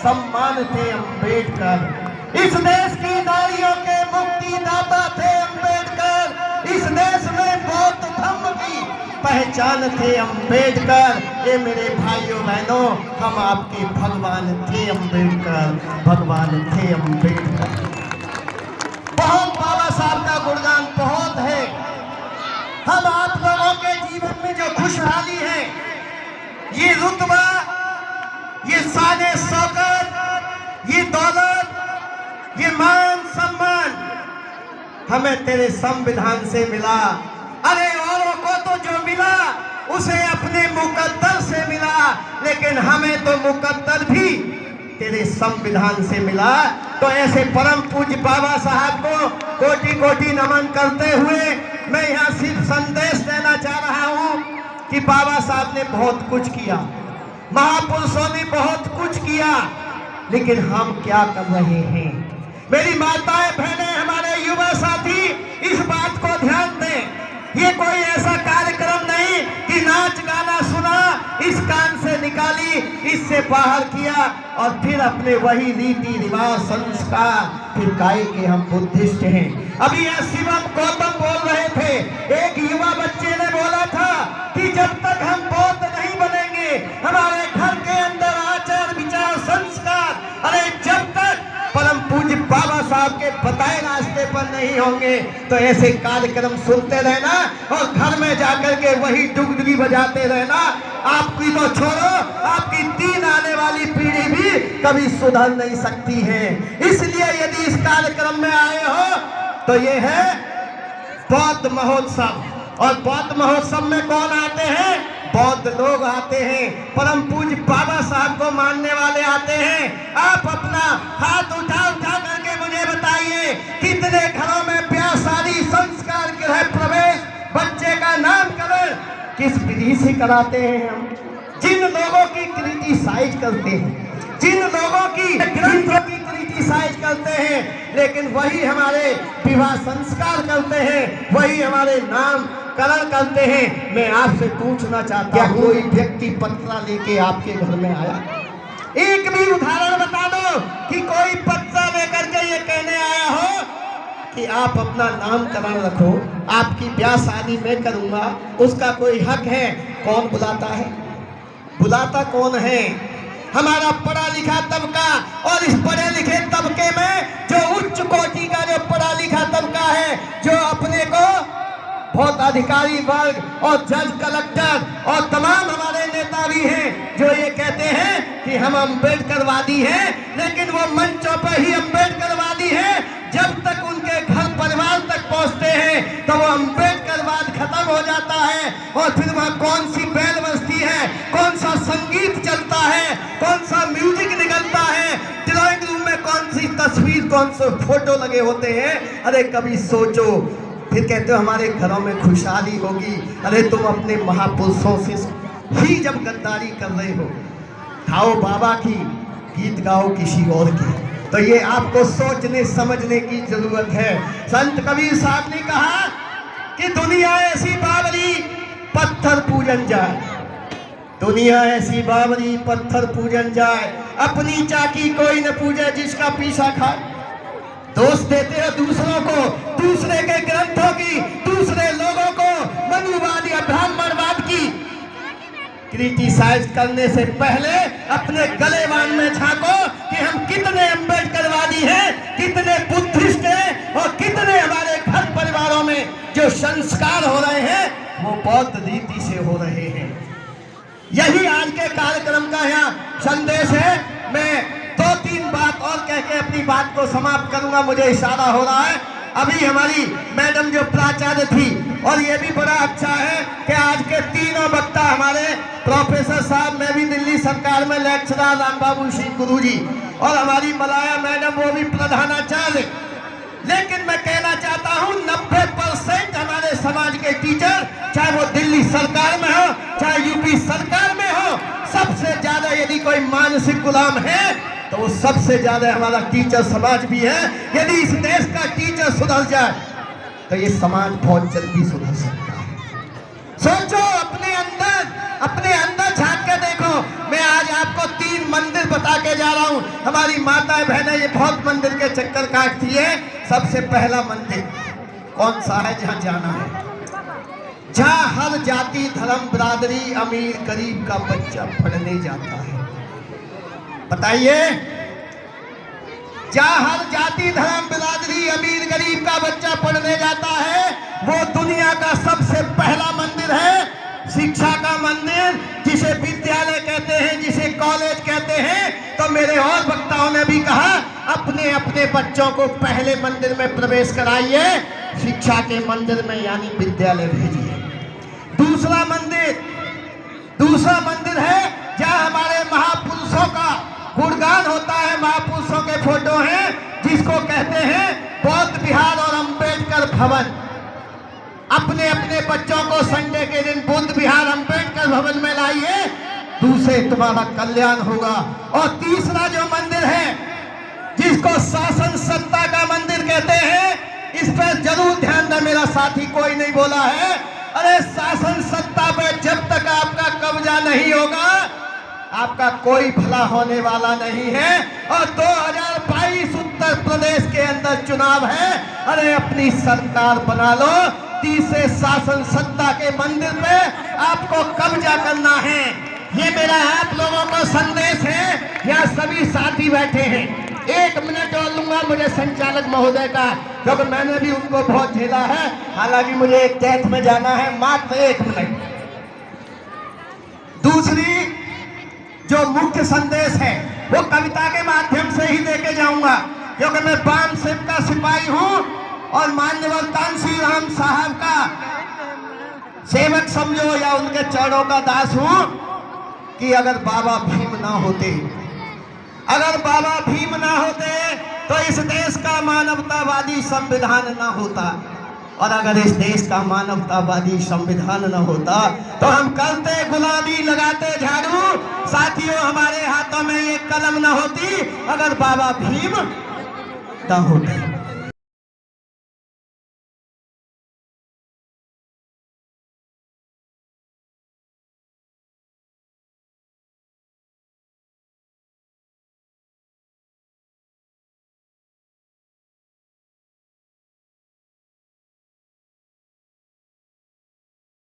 सम्मान थे अम्बेडकर। इस देश की नारियों के मुक्तिदाता थे अम्बेडकर। इस देश में बौद्ध धर्म की पहचान थे अम्बेडकर। ये मेरे भाइयों बहनों, हम आपके भगवान थे अम्बेडकर, भगवान थे अम्बेडकर। बहुत बाबा साहब का गुणगान बहुत है। हम आप लोगों के जीवन में जो खुशहाली है, ये रुतबा, ये शान शौकत, ये दौलत, ये मान सम्मान हमें तेरे संविधान से मिला। अरे औरों को तो जो मिला उसे अपने मुकद्दर से मिला, लेकिन हमें तो मुकद्दर भी तेरे संविधान से मिला। तो ऐसे परम पूज्य बाबा साहब को कोटि कोटि नमन करते हुए मैं यहाँ सिर्फ संदेश देना चाह रहा हूँ कि बाबा साहब ने बहुत कुछ किया, महापुरुषों ने बहुत कुछ किया, लेकिन हम क्या कर रहे हैं? मेरी माताएं बहनें, हमारे युवा साथी, इस बात को ध्यान दें। ये कोई ऐसा कार्यक्रम नहीं कि नाच गाना सुना, इस कान से निकाली, इससे बाहर किया और फिर अपने वही रीति रिवाज संस्कार फिर काहे के हम बुद्धिस्ट हैं। अभी यह शिवम गौतम बोल रहे थे, एक युवा बच्चे ने बोला था कि जब तक हम बौद्ध नहीं बनेंगे, हमारे घर के अंदर आचार विचार संस्कार, अरे जब तक परम पूज्य बाबा साहब के बताए रास्ते पर नहीं होंगे तो ऐसे कार्यक्रम सुनते रहना और घर में जाकर के वही डुगडुगी बजाते रहना। आपकी तो छोड़ो, आपकी 3 आने वाली पीढ़ी भी कभी सुधर नहीं सकती है। इसलिए यदि इस कार्यक्रम में आए हो तो ये है बौद्ध महोत्सव, और बौद्ध महोत्सव में कौन आते हैं? बौद्ध लोग आते हैं, परम पूज्य बाबा साहब को मानने वाले आते हैं। आप अपना हाथ उठा उठा करके मुझे बताइए, कितने घरों में ब्याह शादी संस्कार गृह प्रवेश, बच्चे का नामकरण किस विधि से कराते हैं? हम जिन लोगों की क्रिटिसाइज करते हैं, जिन लोगों की ग्रंथों की क्रिटिसाइज करते हैं, लेकिन वही हमारे विवाह संस्कार करते हैं, वही हमारे नाम करण करते हैं। मैं आपसे पूछना चाहता हूँ, कोई व्यक्ति पत्रा लेके आपके घर में आया? एक भी उदाहरण बता दो कि कोई पत्रा लेकर के ये कहने आया हो कि आप अपना नामकरण रखो, आपकी ब्याह शादी मैं करूंगा, उसका कोई हक है? कौन बुलाता है? बुलाता कौन है? हमारा पढ़ा लिखा तबका, और इस पढ़े लिखे तबके में जो उच्च कोटि का जो पढ़ा लिखा तबका है, जो अपने को बहुत अधिकारी वर्ग और जज कलेक्टर और तमाम हमारे नेता भी हैं जो ये कहते हैं कि हम अम्बेडकरवादी हैं, लेकिन वो मंचों पर ही अम्बेडकरवादी हैं। जब तक उनके घर परिवार तक पहुंचते हैं तो वो अम्बेडकरवाद खत्म हो जाता है, और फिर वह कौन सी बैल बजती है, कौन सा संगीत चलता है, कौन सा म्यूजिक निकलता है, ड्राइंग रूम में कौन सी तस्वीर, कौन से फोटो लगे होते हैं। अरे कभी सोचो, फिर कहते हो हमारे घरों में खुशहाली होगी। अरे तुम अपने महापुरुषों से ही जब गद्दारी कर रहे हो, खाओ बाबा की, गीत गाओ किसी और की, तो ये आपको सोचने समझने की जरूरत है। संत कबीर साहब ने कहा कि दुनिया ऐसी बावरी पत्थर पूजन जाए, दुनिया ऐसी बावरी पत्थर पूजन जाए, अपनी चाकी कोई न पूजे जिसका पीसा खाए। दोष देते हो दूसरों को, दूसरे के ग्रंथों की, दूसरे लोगों को मनुवाद या ब्राह्मणवाद की क्रिटिसाइज करने से पहले अपने गलेवान में झांको कि हम कितने अम्बेडकरवादी हैं, कितने बुद्धिस्ट हैं, और कितने हमारे घर परिवारों में जो संस्कार हो रहे हैं वो बौद्ध रीति से हो रहे हैं। यही आज के कार्यक्रम का यहाँ संदेश है। मैं 2-3 बात और कह के अपनी बात को समाप्त करूंगा, मुझे इशारा हो रहा है। अभी हमारी मैडम जो प्राचार्य थी, और ये भी बड़ा अच्छा है कि आज के तीनों वक्ता हमारे प्रोफेसर साहब, मैं भी दिल्ली सरकार में लेक्चरर राम बाबू सिंह गुरु जी, और हमारी मलाया मैडम वो भी प्रधानाचार्य। लेकिन मैं कहना चाहता हूँ 90% हमारे समाज के टीचर, चाहे वो दिल्ली सरकार में हो चाहे यूपी सरकार में हो, सबसे ज्यादा यदि कोई मानसिक गुलाम है तो वो सबसे ज्यादा हमारा टीचर समाज भी है। यदि इस देश का टीचर सुधर जाए तो ये समाज बहुत जल्दी सुधर सकता है। सोचो, अपने अंदर झांक के देखो। मैं आज आपको 3 मंदिर बता के जा रहा हूँ। हूँ। हमारी माताएं बहनें ये बहुत मंदिर के चक्कर काटती है। सबसे पहला मंदिर कौन सा है जहाँ जाना है? जहाँ हर जाति धर्म बिरादरी अमीर गरीब का बच्चा पढ़ने जाता है। बताइए, जहाँ हर जाति धर्म बिरादरी अमीर गरीब का बच्चा पढ़ने जाता है, वो दुनिया का सबसे पहला मंदिर है। शिक्षा का मंदिर, जिसे विद्यालय कहते हैं, जिसे कॉलेज कहते हैं। तो मेरे और वक्ताओं ने भी कहा, अपने अपने बच्चों को पहले मंदिर में प्रवेश कराइए, शिक्षा के मंदिर में यानी विद्यालय भेजिए। दूसरा मंदिर है जहाँ हमारे महापुरुषों का गुणगान होता है, महापुरुषों के फोटो हैं, जिसको कहते हैं बौद्ध विहार और अंबेडकर भवन। अपने अपने बच्चों को संडे के दिन बुद्ध विहार अंबेडकर भवन में लाइए, दूसरे तुम्हारा कल्याण होगा। और तीसरा जो मंदिर है, जिसको शासन सत्ता का मंदिर कहते हैं, इस पर जरूर ध्यान दें, मेरा साथी कोई नहीं बोला है। अरे शासन सत्ता पे जब तक आपका कब्जा नहीं होगा, आपका कोई भला होने वाला नहीं है। और 2022 उत्तर प्रदेश के अंदर चुनाव है। अरे अपनी सरकार बना लो, तीसरे शासन सत्ता के मंदिर पे आपको कब्जा करना है। ये मेरा आप लोगों को संदेश है। यहाँ सभी साथी बैठे हैं, 1 मिनट और लूंगा मुझे संचालक महोदय का, क्योंकि मैंने भी उनको बहुत झेला है। हालांकि मुझे एक कैथ में जाना है, मात्र 1 मिनट। दूसरी जो मुख्य संदेश है वो कविता के माध्यम से ही देके जाऊंगा, क्योंकि मैं बाम सिंह का सिपाही हूं और मान्यवर कांसी राम साहब का सेवक समझो या उनके चरणों का दास हूं। कि अगर बाबा भीम ना होते तो इस देश का मानवतावादी संविधान ना होता, और अगर इस देश का मानवतावादी संविधान न होता तो हम करते गुलामी, लगाते झाड़ू। साथियों, हमारे हाथों में ये कलम न होती अगर बाबा भीम न होते।